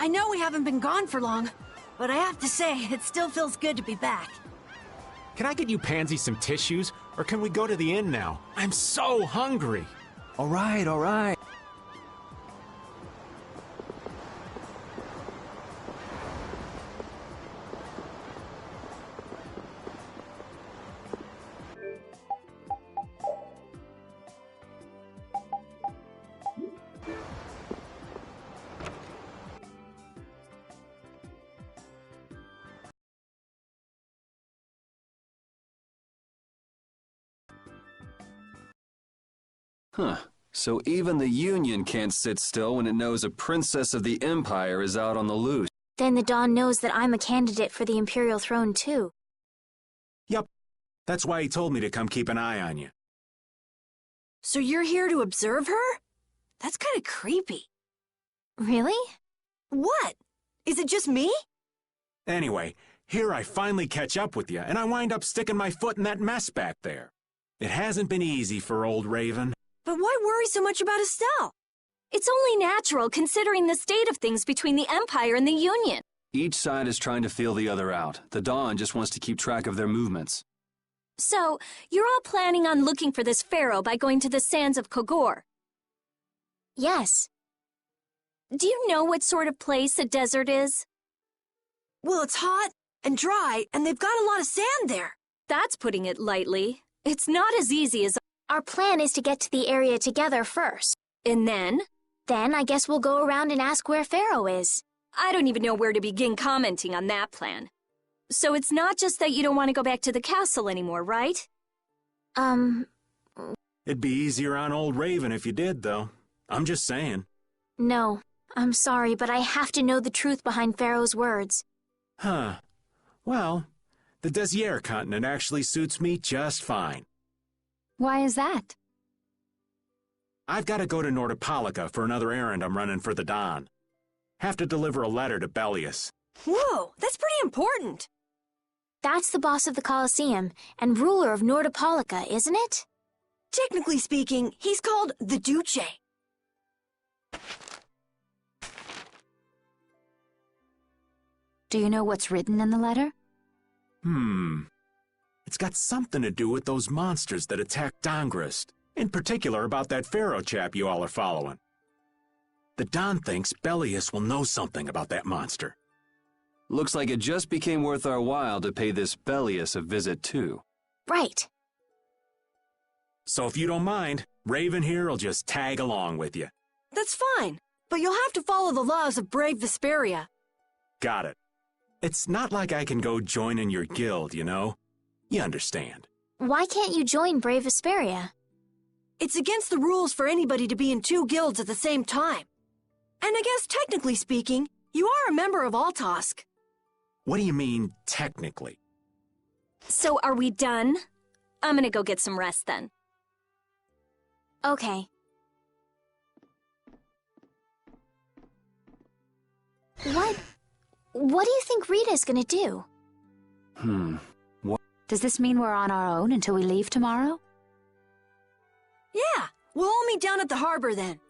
I know we haven't been gone for long, but I have to say, it still feels good to be back. Can I get you Pansy some tissues, or can we go to the inn now? I'm so hungry. All right, all right. Huh. So even the Union can't sit still when it knows a princess of the Empire is out on the loose. Then the Dawn knows that I'm a candidate for the Imperial throne, too. Yup. That's why he told me to come keep an eye on you. So you're here to observe her? That's kind of creepy. Really? What? Is it just me? Anyway, here I finally catch up with you, and I wind up sticking my foot in that mess back there. It hasn't been easy for old Raven. But why worry so much about Estelle? It's only natural considering the state of things between the Empire and the Union. Each side is trying to feel the other out. The Dawn just wants to keep track of their movements. So, you're all planning on looking for this pharaoh by going to the sands of Kogor? Yes. Do you know what sort of place a desert is? Well, it's hot and dry, and they've got a lot of sand there. That's putting it lightly. It's not as easy as... Our plan is to get to the area together first. And then? Then I guess we'll go around and ask where Pharaoh is. I don't even know where to begin commenting on that plan. So it's not just that you don't want to go back to the castle anymore, right? It'd be easier on old Raven if you did, though. I'm just saying. No, I'm sorry, but I have to know the truth behind Pharaoh's words. Huh. Well, the Desier continent actually suits me just fine. Why is that? I've got to go to Nordopolica for another errand I'm running for the Don. Have to deliver a letter to Bellius. Whoa, that's pretty important. That's the boss of the Colosseum and ruler of Nordopolica, isn't it? Technically speaking, he's called the Duce. Do you know what's written in the letter? It's got something to do with those monsters that attacked Dongrist. In particular about that Pharaoh chap you all are following. The Don thinks Bellius will know something about that monster. Looks like it just became worth our while to pay this Bellius a visit too. Right. So if you don't mind, Raven here will just tag along with you. That's fine, but you'll have to follow the laws of brave Vesperia. Got it. It's not like I can go join in your guild, you know? You understand. Why can't you join Brave Vesperia? It's against the rules for anybody to be in two guilds at the same time. And I guess technically speaking, you are a member of Altosk. What do you mean, technically? So are we done? I'm gonna go get some rest then. Okay. What do you think Rita's gonna do? Does this mean we're on our own until we leave tomorrow? Yeah, we'll all meet down at the harbor then.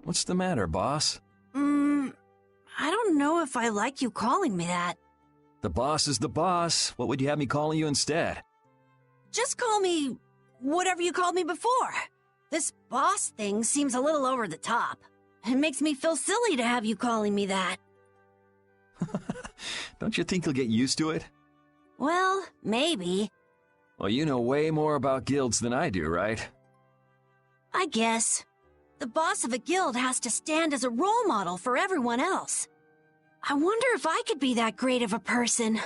What's the matter, boss? I don't know if I like you calling me that. The boss is the boss. What would you have me calling you instead? Just call me whatever you called me before. This boss thing seems a little over the top. It makes me feel silly to have you calling me that. Don't you think you'll get used to it? Well, maybe. Well, you know way more about guilds than I do, right? I guess. The boss of a guild has to stand as a role model for everyone else. I wonder if I could be that great of a person.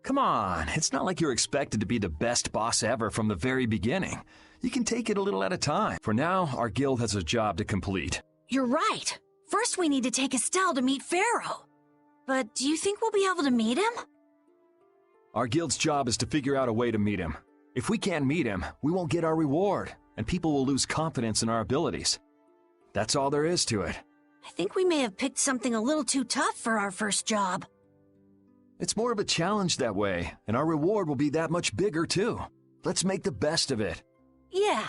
Come on, it's not like you're expected to be the best boss ever from the very beginning. You can take it a little at a time. For now, our guild has a job to complete. You're right. First we need to take Estelle to meet Pharaoh. But do you think we'll be able to meet him? Our guild's job is to figure out a way to meet him. If we can't meet him, we won't get our reward. and people will lose confidence in our abilities. That's all there is to it. I think we may have picked something a little too tough for our first job. It's more of a challenge that way, and our reward will be that much bigger too. Let's make the best of it. Yeah.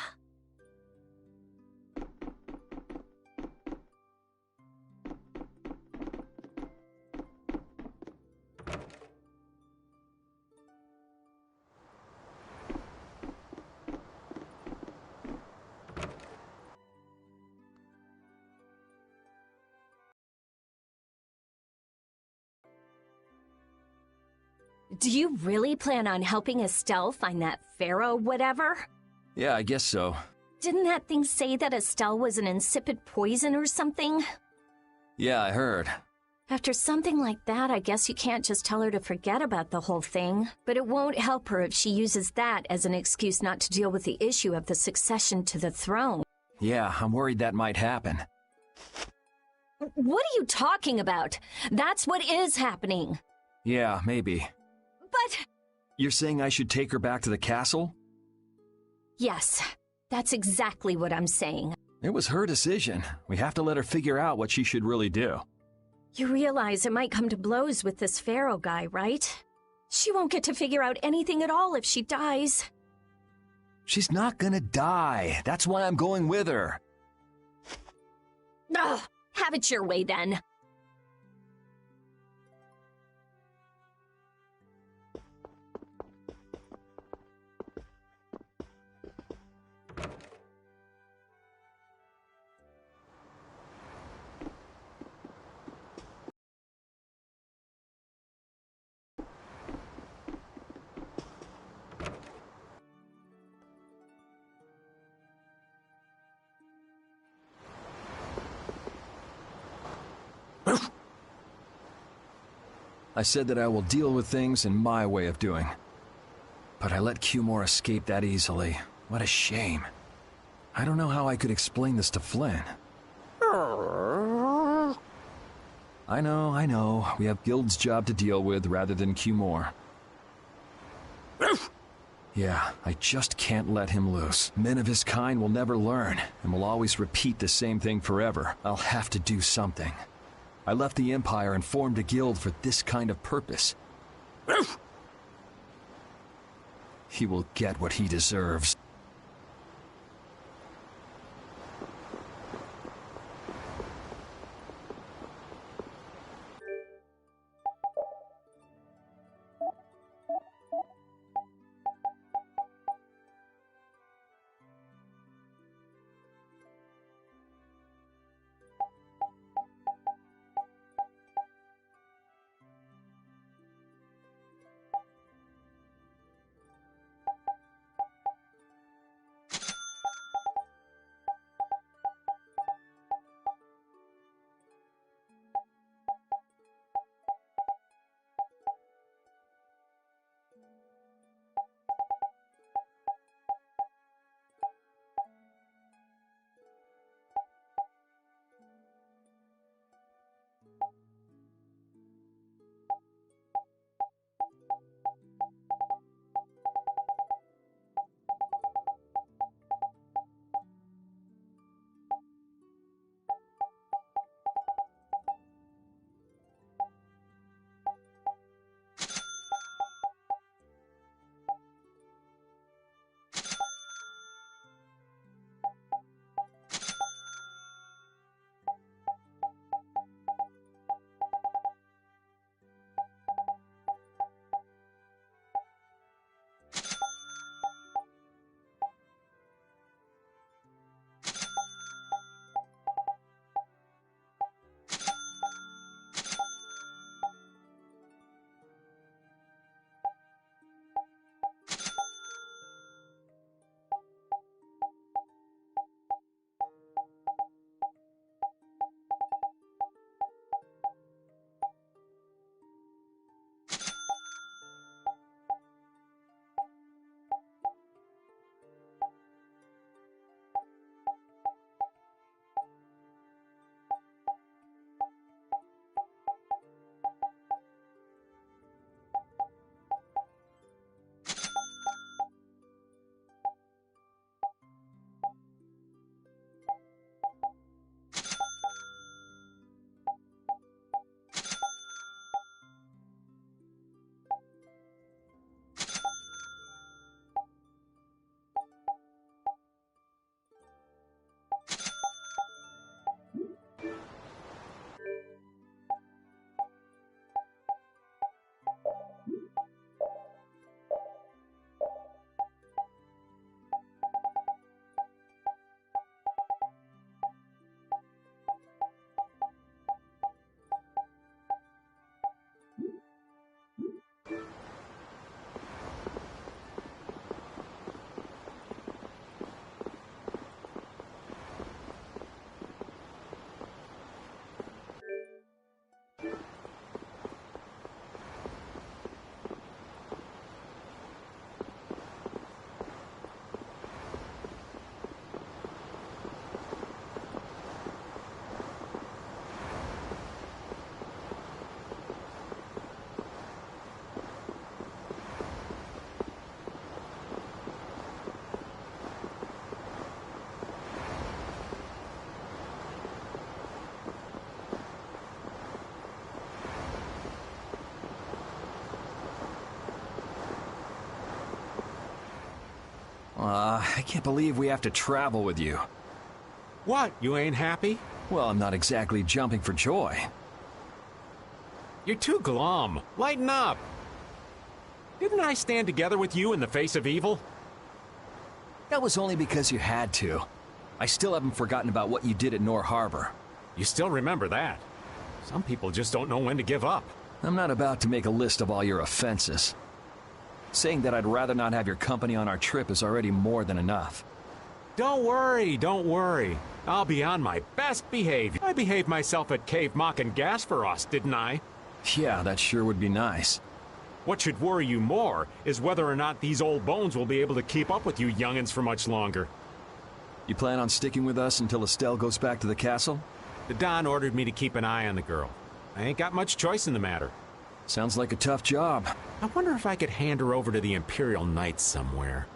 Do you really plan on helping Estelle find that pharaoh whatever? Yeah, I guess so. Didn't that thing say that Estelle was an insipid poison or something? Yeah, I heard. After something like that, I guess you can't just tell her to forget about the whole thing. But it won't help her if she uses that as an excuse not to deal with the issue of the succession to the throne. Yeah, I'm worried that might happen. What are you talking about? That's what is happening. Yeah, maybe. But... You're saying I should take her back to the castle? Yes, that's exactly what I'm saying. It was her decision. We have to let her figure out what she should really do. You realize it might come to blows with this pharaoh guy, right? She won't get to figure out anything at all if she dies. She's not gonna die. That's why I'm going with her. Ugh, have it your way then. I said that I will deal with things in my way of doing. But I let Cumore escape that easily. What a shame. I don't know how I could explain this to Flynn. I know. We have Guild's job to deal with rather than Cumore. Yeah, I just can't let him loose. Men of his kind will never learn, and will always repeat the same thing forever. I'll have to do something. I left the Empire and formed a guild for this kind of purpose. He will get what he deserves. can't believe we have to travel with you. What, you ain't happy? Well, I'm not exactly jumping for joy. You're too glum. Lighten up. Didn't I stand together with you in the face of evil? That was only because you had to. I still haven't forgotten about what you did at Nor Harbor. You still remember that. Some people just don't know when to give up. I'm not about to make a list of all your offenses. Saying that I'd rather not have your company on our trip is already more than enough. Don't worry, don't worry. I'll be on my best behavior. I behaved myself at Cave Mock and Gasperos, didn't I? Yeah, that sure would be nice. What should worry you more is whether or not these old bones will be able to keep up with you youngins for much longer. You plan on sticking with us until Estelle goes back to the castle? The Don ordered me to keep an eye on the girl. I ain't got much choice in the matter. Sounds like a tough job. I wonder if I could hand her over to the Imperial Knights somewhere.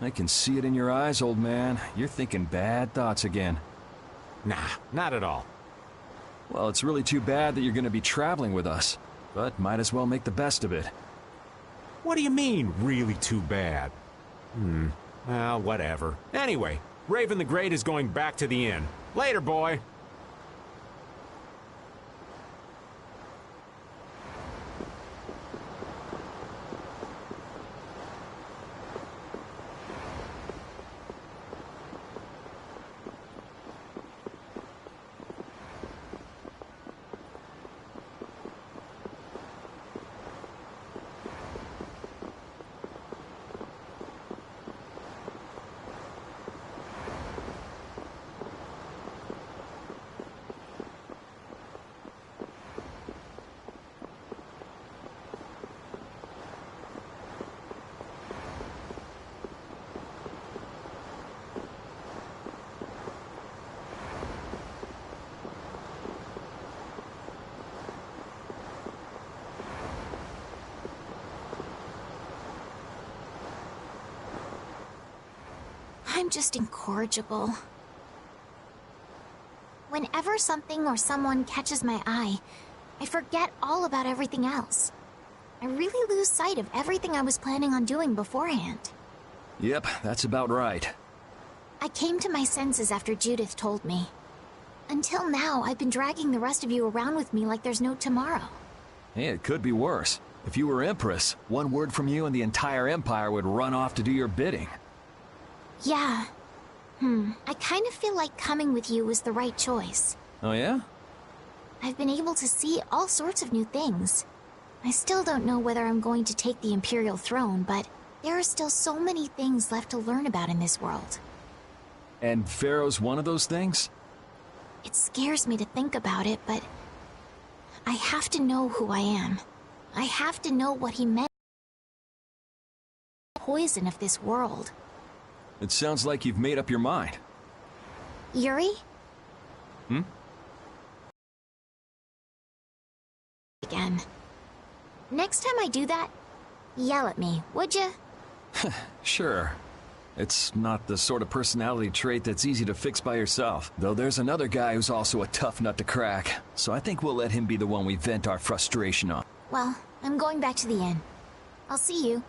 I can see it in your eyes, old man. You're thinking bad thoughts again. Nah, not at all. Well, it's really too bad that you're going to be traveling with us, but might as well make the best of it. What do you mean, really too bad? Well, whatever. Anyway, Raven the Great is going back to the inn. Later, boy. I'm just incorrigible. Whenever something or someone catches my eye, I forget all about everything else. I really lose sight of everything I was planning on doing beforehand. Yep, that's about right. I came to my senses after Judith told me. Until now, I've been dragging the rest of you around with me like there's no tomorrow. Hey, it could be worse. If you were Empress, one word from you and the entire Empire would run off to do your bidding. Yeah. I kind of feel like coming with you was the right choice. Oh yeah? I've been able to see all sorts of new things. I still don't know whether I'm going to take the Imperial throne, but there are still so many things left to learn about in this world. And Pharaoh's one of those things? It scares me to think about it, but I have to know who I am. I have to know what he meant by the poison of this world. It sounds like you've made up your mind. Yuri? Again. Next time I do that, yell at me, would ya? Sure. It's not the sort of personality trait that's easy to fix by yourself. Though there's another guy who's also a tough nut to crack. So I think we'll let him be the one we vent our frustration on. Well, I'm going back to the inn. I'll see you.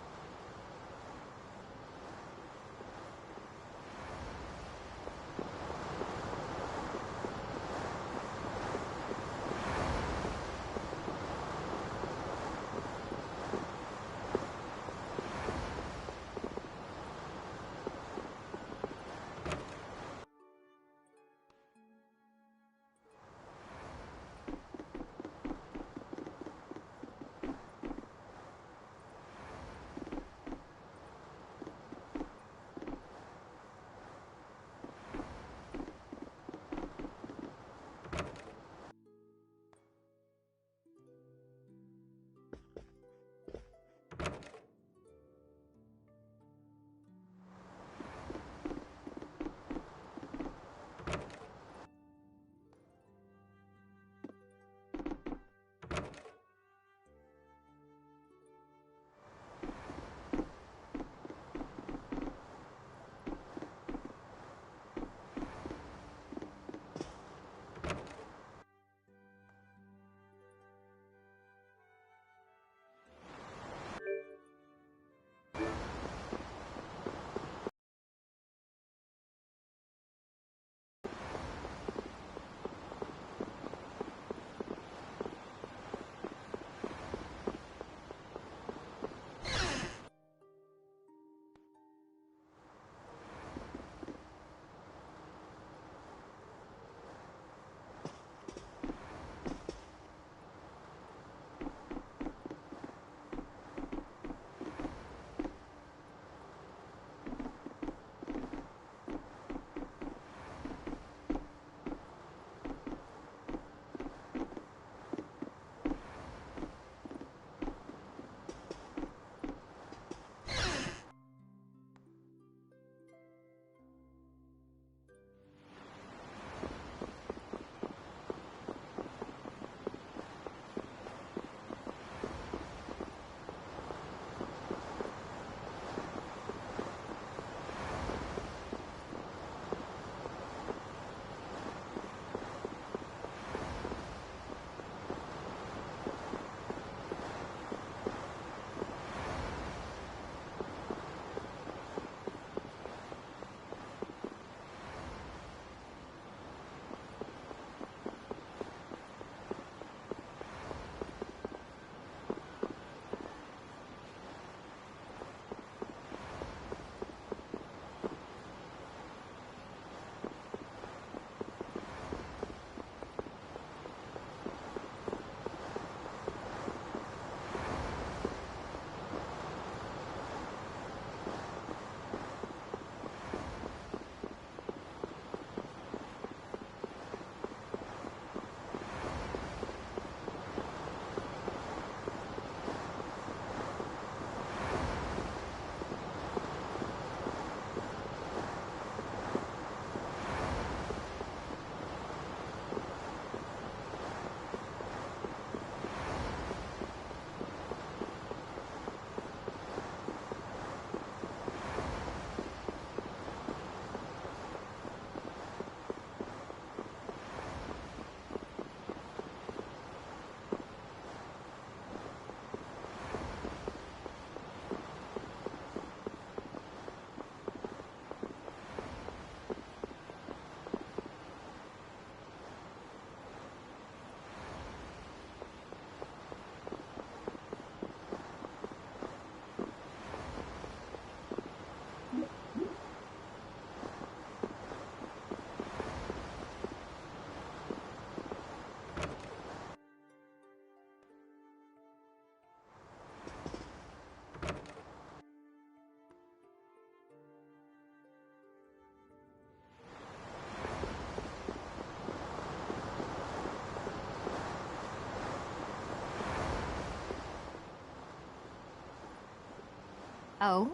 Oh?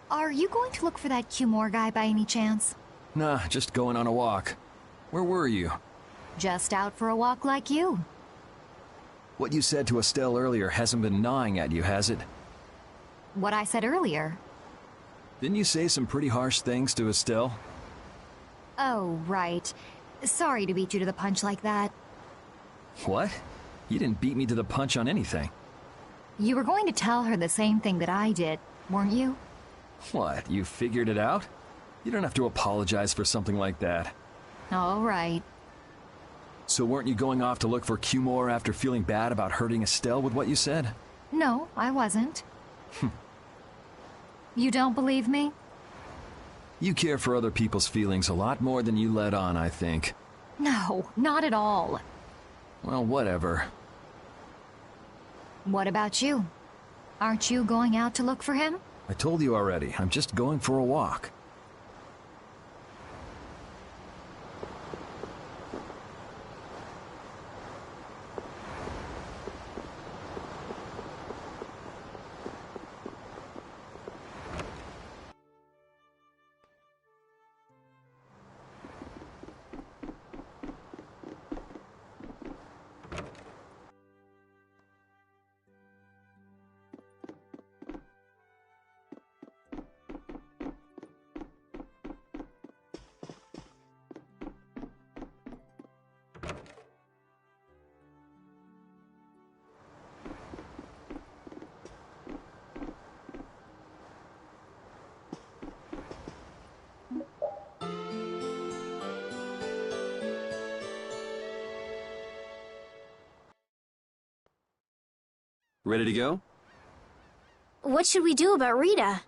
Are you going to look for that Cumore guy by any chance? Nah, just going on a walk. Where were you? Just out for a walk like you. What you said to Estelle earlier hasn't been gnawing at you, has it? What I said earlier. Didn't you say some pretty harsh things to Estelle? Oh, right. Sorry to beat you to the punch like that. What? You didn't beat me to the punch on anything. You were going to tell her the same thing that I did, weren't you? What, you figured it out? You don't have to apologize for something like that. All right. So weren't you going off to look for Cumore after feeling bad about hurting Estelle with what you said? No, I wasn't. You don't believe me? You care for other people's feelings a lot more than you let on, I think. No, not at all. Well, whatever. What about you? Aren't you going out to look for him? I told you already, I'm just going for a walk. Ready to go? What should we do about Rita?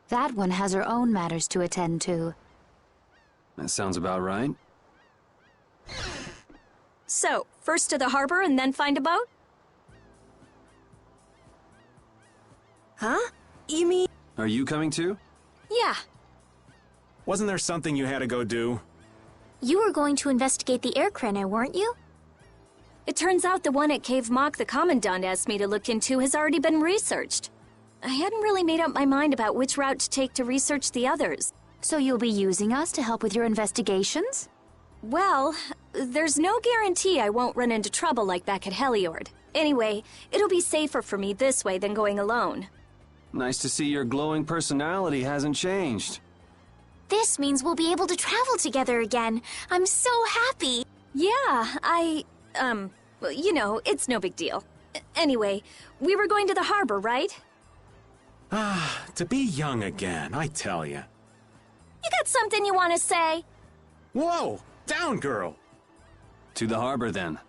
That one has her own matters to attend to. That sounds about right. So, first to the harbor and then find a boat? Huh? You mean... Are you coming too? Yeah. Wasn't there something you had to go do? You were going to investigate the air cranner, weren't you? It turns out the one at Cave Mock the Commandant asked me to look into has already been researched. I hadn't really made up my mind about which route to take to research the others. So you'll be using us to help with your investigations? Well, there's no guarantee I won't run into trouble like back at Heliord. Anyway, it'll be safer for me this way than going alone. Nice to see your glowing personality hasn't changed. This means we'll be able to travel together again. I'm so happy. Yeah, well, you know, it's no big deal. Anyway, we were going to the harbor, right? Ah, to be young again, I tell ya. You got something you want to say? Whoa! Down, girl! To the harbor, then.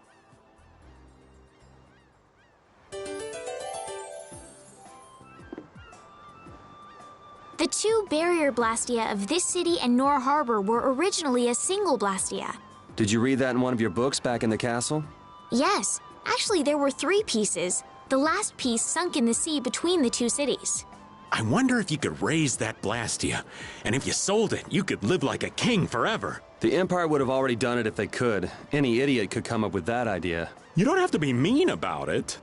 The two barrier blastia of this city and Nor Harbor were originally a single blastia. Did you read that in one of your books back in the castle? Yes, actually there were 3 pieces. The last piece sunk in the sea between the 2 cities. I wonder if you could raise that Blastia, and if you sold it, you could live like a king forever. The Empire would have already done it if they could. Any idiot could come up with that idea. You don't have to be mean about it.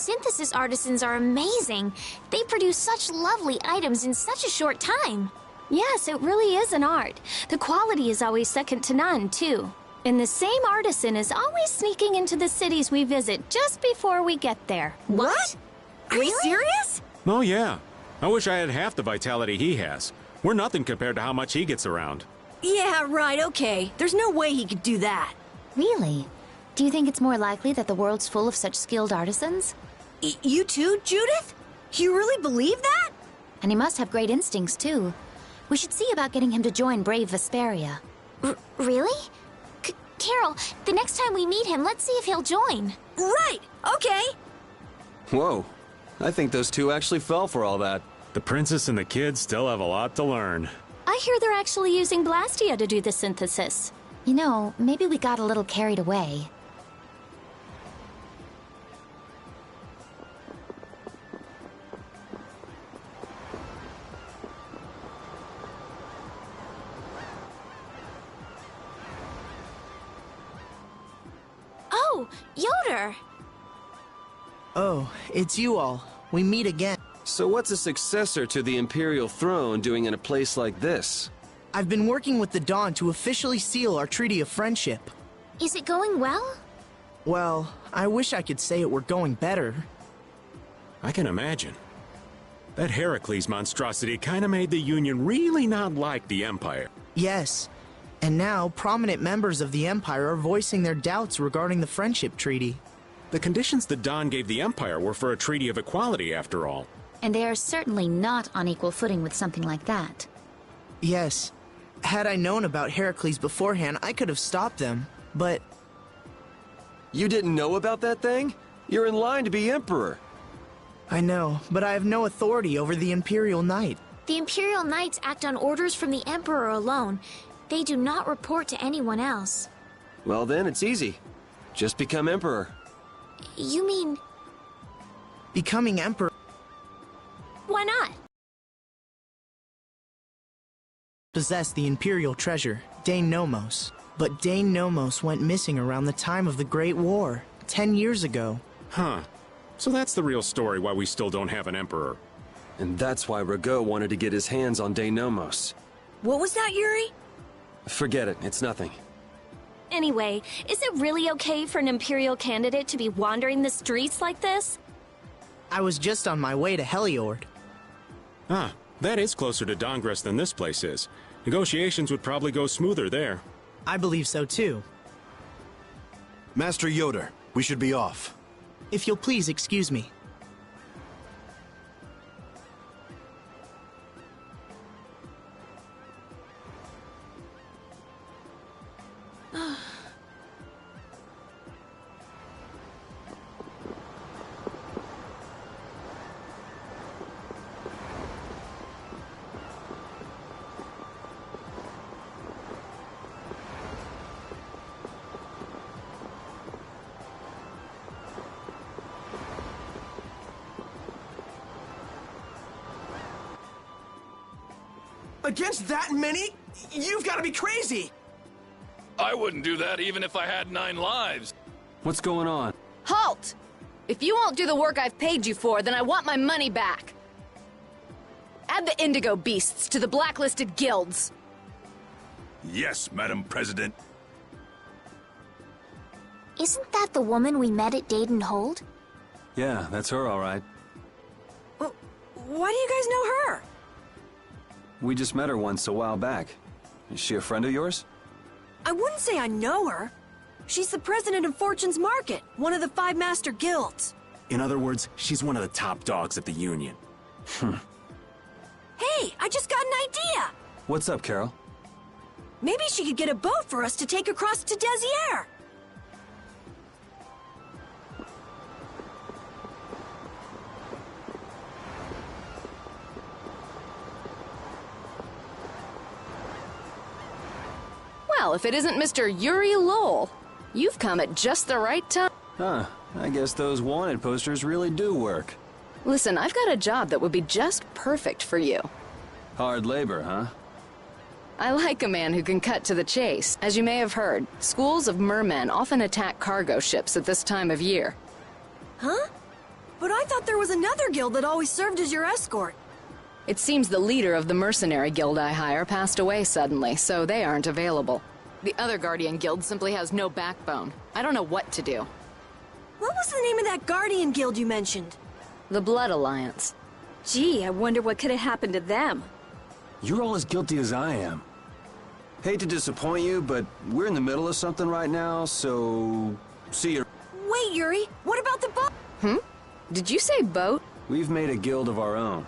synthesis artisans are amazing. They produce such lovely items in such a short time. Yes, it really is an art. The quality is always second to none, too. And the same artisan is always sneaking into the cities we visit just before we get there. What? Are you serious? Oh, yeah. I wish I had half the vitality he has. We're nothing compared to how much he gets around. Yeah, right, okay. There's no way he could do that. Really? Do you think it's more likely that the world's full of such skilled artisans? You too, Judith? You really believe that? And he must have great instincts, too. We should see about getting him to join Brave Vesperia. Really? Carol, the next time we meet him, let's see if he'll join. Right, okay. Whoa. I think those two actually fell for all that. The princess and the kids still have a lot to learn. I hear they're actually using Blastia to do the synthesis. You know, maybe we got a little carried away. Oh, Yoder! Oh, it's you all. We meet again. So what's a successor to the Imperial throne doing in a place like this? I've been working with the Dawn to officially seal our Treaty of Friendship. Is it going well? Well, I wish I could say it were going better. I can imagine. That Heracles monstrosity kinda made the Union really not like the Empire. Yes. And now, prominent members of the Empire are voicing their doubts regarding the Friendship Treaty. The conditions the Dawn gave the Empire were for a treaty of equality, after all. And they are certainly not on equal footing with something like that. Yes. Had I known about Heracles beforehand, I could have stopped them, but... You didn't know about that thing? You're in line to be Emperor. I know, but I have no authority over the Imperial Knight. The Imperial Knights act on orders from the Emperor alone. They do not report to anyone else. Well then, it's easy. Just become Emperor. You mean... Becoming Emperor... Why not? Possess the Imperial treasure, Dane Nomos. But Dane Nomos went missing around the time of the Great War, 10 years ago. Huh. So that's the real story why we still don't have an Emperor. And that's why Rago wanted to get his hands on Denomos. What was that, Yuri? Forget it, it's nothing. Anyway, is it really okay for an Imperial candidate to be wandering the streets like this? I was just on my way to Heliord. Ah, that is closer to Dongress than this place is. Negotiations would probably go smoother there. I believe so too. Master Yoder, we should be off. If you'll please excuse me. Against that many? You've got to be crazy! I wouldn't do that even if I had 9 lives. What's going on? Halt! If you won't do the work I've paid you for, then I want my money back. Add the Indigo Beasts to the blacklisted guilds. Yes, Madam President. Isn't that the woman we met at Dayton Hold? Yeah, that's her all right. Why do you guys know her? We just met her once a while back. Is she a friend of yours? I wouldn't say I know her. She's the president of Fortune's Market, one of the 5 master guilds. In other words, she's one of the top dogs at the Union. Hey, I just got an idea! What's up, Carol? Maybe she could get a boat for us to take across to Desier. Well, if it isn't Mr. Yuri Lowell, you've come at just the right time. Huh, I guess those wanted posters really do work. Listen, I've got a job that would be just perfect for you. Hard labor, huh? I like a man who can cut to the chase. As you may have heard, schools of mermen often attack cargo ships at this time of year. Huh? But I thought there was another guild that always served as your escort. It seems the leader of the mercenary guild I hire passed away suddenly, so they aren't available. The other Guardian guild simply has no backbone. I don't know what to do. What was the name of that Guardian guild you mentioned? The Blood Alliance. Gee, I wonder what could have happened to them. You're all as guilty as I am. Hate to disappoint you, but we're in the middle of something right now, so... see you. Wait, Yuri, what about the boat? Did you say boat? We've made a guild of our own.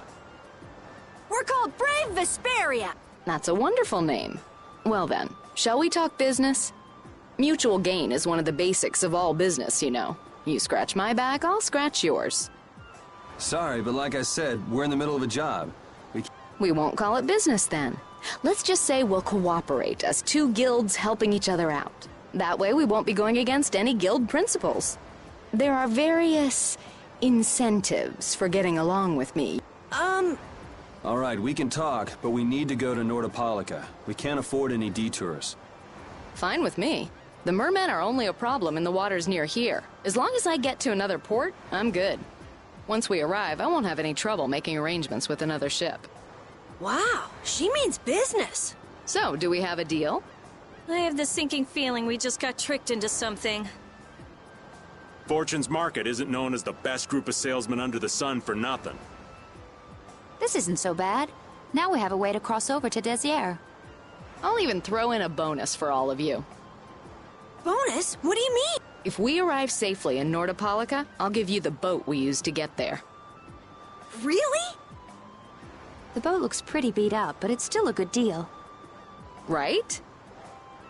We're called Brave Vesperia. That's a wonderful name. Well then, shall we talk business? Mutual gain is one of the basics of all business, you know. You scratch my back, I'll scratch yours. Sorry, but like I said, we're in the middle of a job. We won't call it business then. Let's just say we'll cooperate as two guilds helping each other out. That way we won't be going against any guild principles. There are various incentives for getting along with me. All right, we can talk, but we need to go to Nordopolica. We can't afford any detours. Fine with me. The mermen are only a problem in the waters near here. As long as I get to another port, I'm good. Once we arrive, I won't have any trouble making arrangements with another ship. Wow, she means business. So, do we have a deal? I have the sinking feeling we just got tricked into something. Fortune's Market isn't known as the best group of salesmen under the sun for nothing. This isn't so bad. Now we have a way to cross over to Desier. I'll even throw in a bonus for all of you. Bonus? What do you mean? If we arrive safely in Nordopolica, I'll give you the boat we used to get there. Really? The boat looks pretty beat up, but it's still a good deal. Right?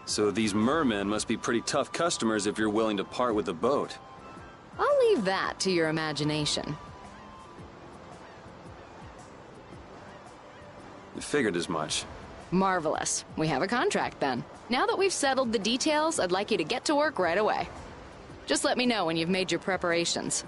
So these mermen must be pretty tough customers if you're willing to part with the boat. I'll leave that to your imagination. Figured as much. Marvelous. We have a contract then. Now that we've settled the details, I'd like you to get to work right away. Just let me know when you've made your preparations.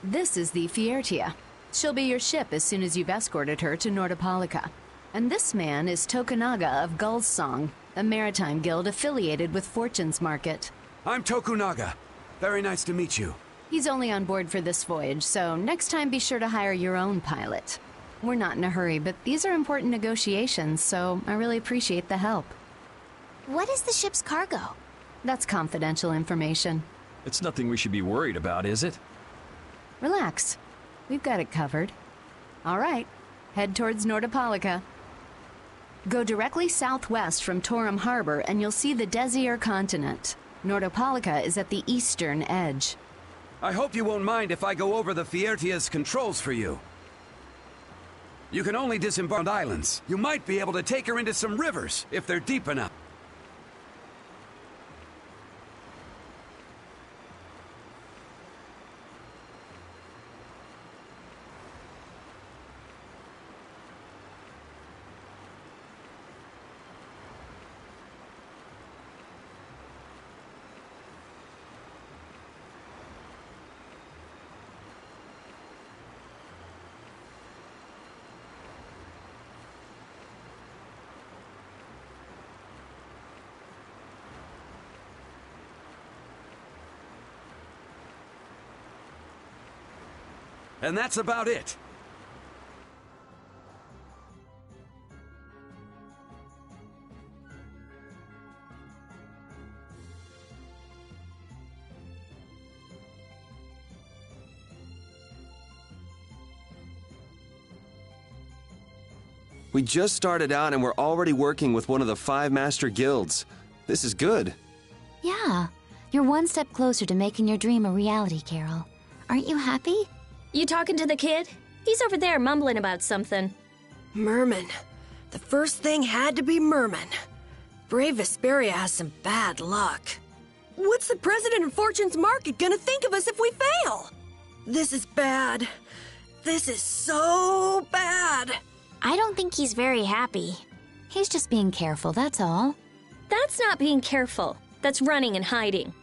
This is the Vesperia. She'll be your ship as soon as you've escorted her to Nordopolica. And this man is Tokunaga of Gull's Song, a maritime guild affiliated with Fortune's Market. I'm Tokunaga. Very nice to meet you. He's only on board for this voyage, so next time be sure to hire your own pilot. We're not in a hurry, but these are important negotiations, so I really appreciate the help. What is the ship's cargo? That's confidential information. It's nothing we should be worried about, is it? Relax. We've got it covered. All right, head towards Nordopolica. Go directly southwest from Torum Harbor and you'll see the Desir continent. Nordopolica is at the eastern edge. I hope you won't mind if I go over the Vesperia's controls for you. You can only disembark on islands. You might be able to take her into some rivers, if they're deep enough. And that's about it. We just started out and we're already working with one of the 5 master guilds. This is good. Yeah, you're one step closer to making your dream a reality, Carol. Aren't you happy? You talking to the kid? He's over there mumbling about something. Merman. The first thing had to be Merman. Brave Vesperia has some bad luck. What's the president of Fortune's Market gonna think of us if we fail? This is bad. This is so bad. I don't think he's very happy. He's just being careful, that's all. That's not being careful. That's running and hiding.